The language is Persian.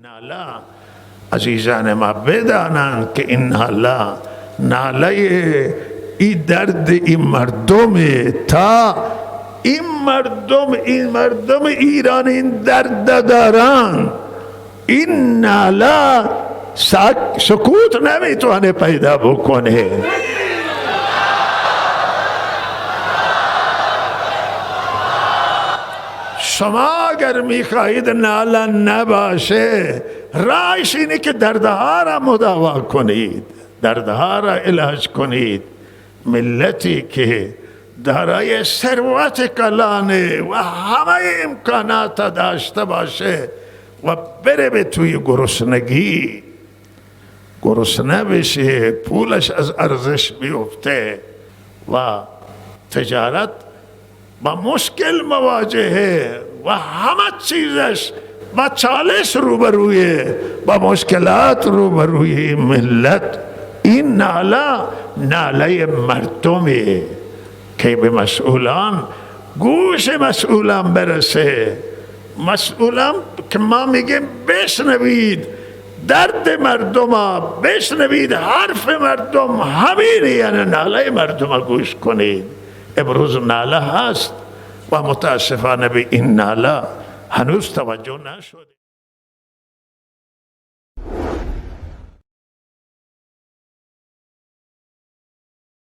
نالا عزیزان ما بدانند که این نالا ناله این درد این مردم تا این مردم ایران این درد دارن. این نالا سکوت نمیتونه پیدا بکنه. شما اگر میخواهید ناله نباشه راهش اینه که دردها را مداوا کنید، دردها را علاج کنید. ملتی که دارای ثروت کلانه و همه امکانات داشته باشه و بره به توی گرسنه بشه، پولش از ارزش بیفته و تجارت با مشکل مواجهه و همه چیزش با چالش روبرویه، با مشکلات روبروی ملت. این ناله مردمه که به مسئولان، گوش مسئولان برسه. مسئولان که ما میگیم بشنوید درد مردم ها، بشنوید حرف مردم، همین یعنی ناله مردم ها گوش کنید. امروز ناله هست و متاسفانه به این ناله هنوز توجه نشده.